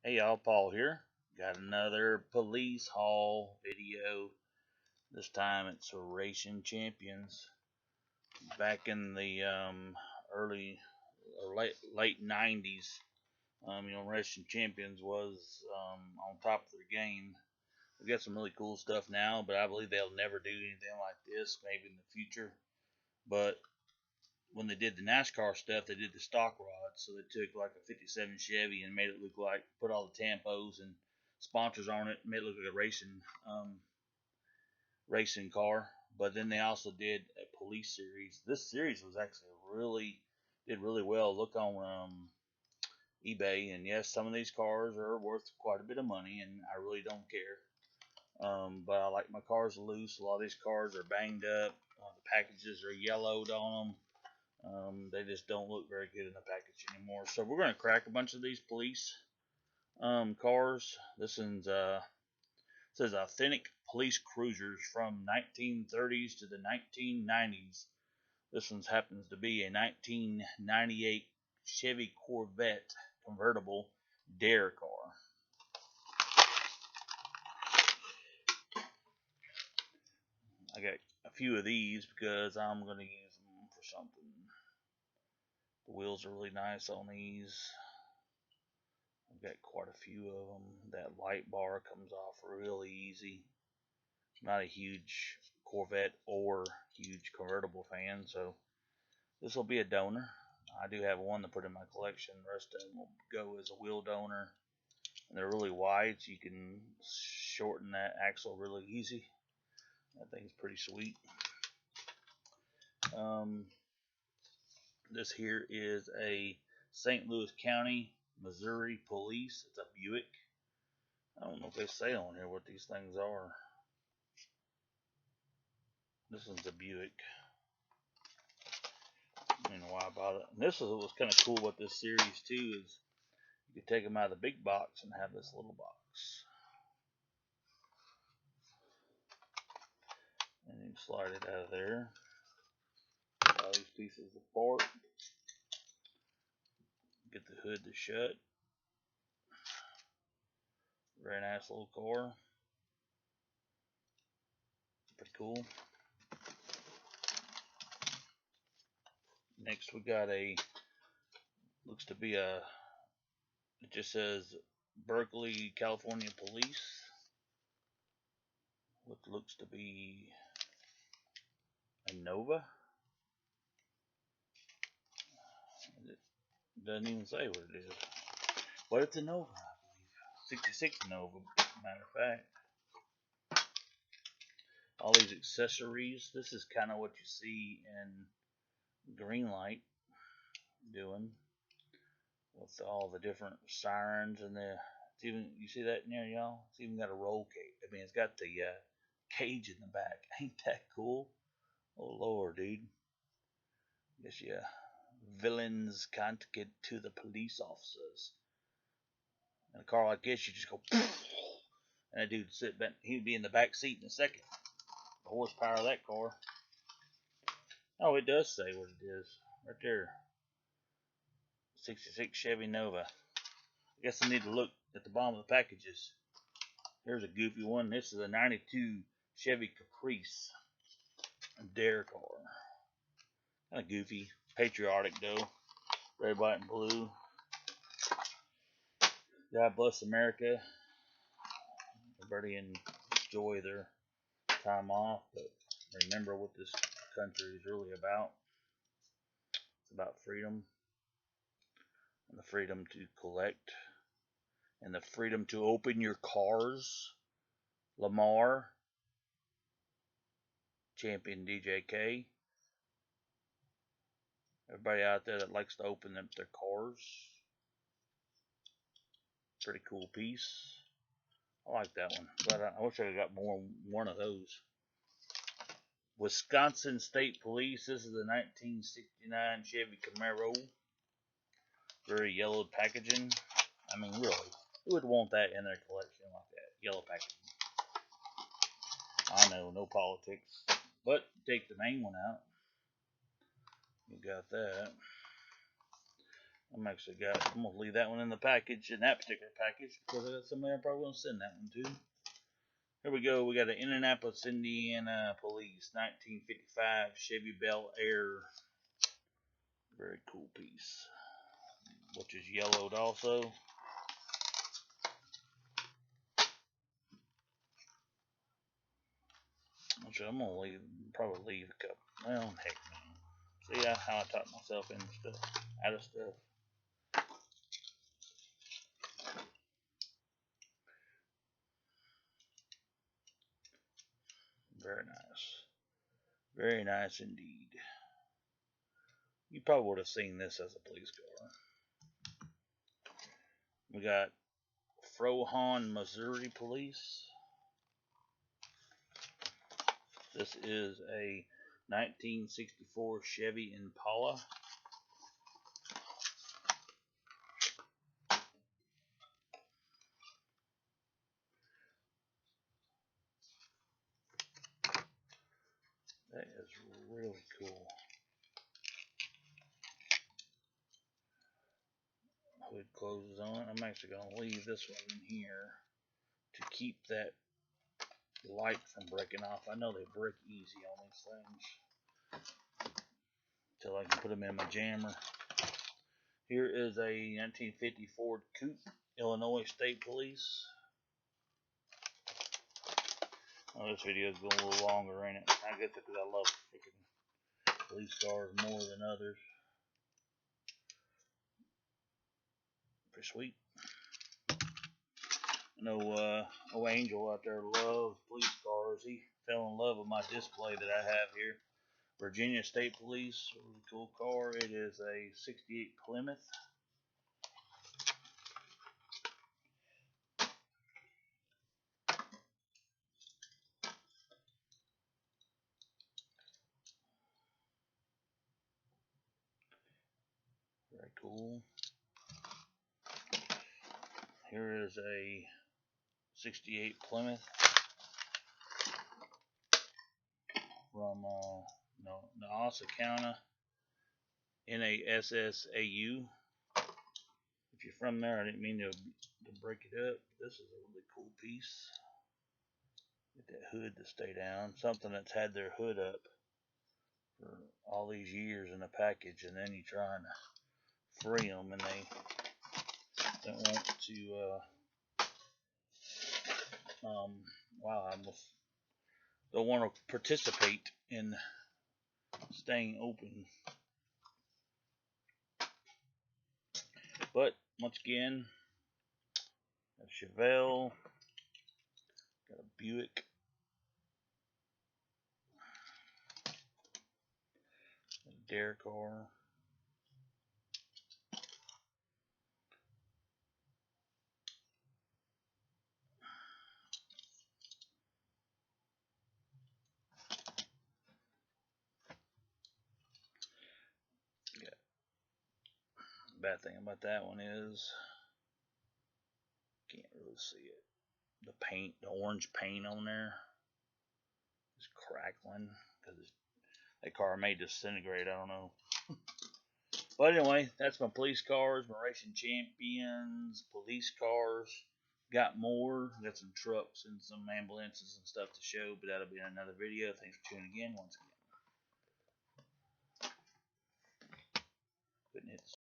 Hey y'all, Paul here. Got another police haul video. This time it's Racing Champions. Back in the early or late 90s, Racing Champions was on top of their game. We got some really cool stuff now, but I believe they'll never do anything like this. Maybe in the future, but when they did the NASCAR stuff, they did the stock rods. So they took like a '57 Chevy and made it look like, put all the tampos and sponsors on it, made it look like a racing car. But then they also did a police series. This series was actually did really well. Look on eBay, and yes, some of these cars are worth quite a bit of money, and I really don't care. But I like my cars loose. A lot of these cars are banged up. The packages are yellowed on them. They just don't look very good in the package anymore. So we're going to crack a bunch of these police cars. This one's says authentic police cruisers from 1930s to the 1990s. This one happens to be a 1998 Chevy Corvette convertible dare car. I got a few of these because I'm going to use them for something. The wheels are really nice on these. I've got quite a few of them. That light bar comes off really easy. I'm not a huge Corvette or huge convertible fan, so this will be a donor. I do have one to put in my collection. The rest of them will go as a wheel donor. And they're really wide, so you can shorten that axle really easy. That thing's pretty sweet. This here is a St. Louis County, Missouri police. It's a Buick. I don't know if they say on here what these things are. This one's a Buick. I don't know why I bought it. And this is what's kind of cool about this series too is you can take them out of the big box and have this little box, and you slide it out of there. Get all these pieces apart. Get the hood to shut. Very nice little car. Pretty cool. Next we got looks to be it just says Berkeley, California Police. What looks to be a Nova. It doesn't even say what it is. But it's a Nova, I believe. 66 Nova, matter of fact. All these accessories. This is kind of what you see in Greenlight doing with all the different sirens and it's even, you see that in there, y'all? It's even got a roll cage. I mean, it's got the cage in the back. Ain't that cool? Oh Lord, dude. Guess villains can't get to the police officers. In a car like this, you just go, and that dude sit back. He'd be in the back seat in a second. The horsepower of that car. Oh, it does say what it is right there. 66 Chevy Nova. I guess I need to look at the bottom of the packages. Here's a goofy one. This is a 92 Chevy Caprice dare car. Kind of goofy. Patriotic though. Red, white, and blue. God bless America. Everybody enjoy their time off, but remember what this country is really about. It's about freedom, and the freedom to collect, and the freedom to open your cars. Lamar, champion DJK. Everybody out there that likes to open up their cars. Pretty cool piece. I like that one, but I wish I got one of those. Wisconsin State Police. This is a 1969 Chevy Camaro. Very yellowed packaging. I mean, really, who would want that in their collection like that? Yellow packaging. I know, no politics. But take the main one out. You got that. I'm gonna leave that one in the package, in that particular package, because I got somebody I'm probably gonna send that one to. Here we go. We got an Indianapolis, Indiana Police 1955 Chevy Bel Air. Very cool piece, which is yellowed also. Which I'm gonna probably leave a couple. Well, heck, man. See how I talk myself into stuff, out of stuff. Very nice. Very nice indeed. You probably would have seen this as a police car. We got Frohon, Missouri Police. This is a 1964 Chevy Impala. That is really cool. Hood closes on. I'm actually going to leave this one in here to keep that light from breaking off. I know they break easy on these things. Until I can put them in my jammer. Here is a 1950 Ford Coupe, Illinois State Police. Oh, this video is going a little longer, ain't it? I guess because I love freaking police cars more than others. Pretty sweet. I know old Angel out there loves police cars. He fell in love with my display that I have here. Virginia State Police, a really cool car. It is a 68 Plymouth. Very cool. Here is a 68 Plymouth from Nassau, NASSAU. If you're from there, I didn't mean to break it up. This is a really cool piece. Get that hood to stay down. Something that's had their hood up for all these years in a package, and then you try and free them, and they don't want to. I almost don't want to participate in staying open. But once again, a Chevelle, got a Buick, a Dare car. Bad thing about that one is can't really see it. The paint, the orange paint on there is crackling because that car may disintegrate. I don't know. But anyway, that's my police cars, my racing champions, police cars. Got more. Got some trucks and some ambulances and stuff to show, but that'll be in another video. Thanks for tuning in once again. Couldn't hit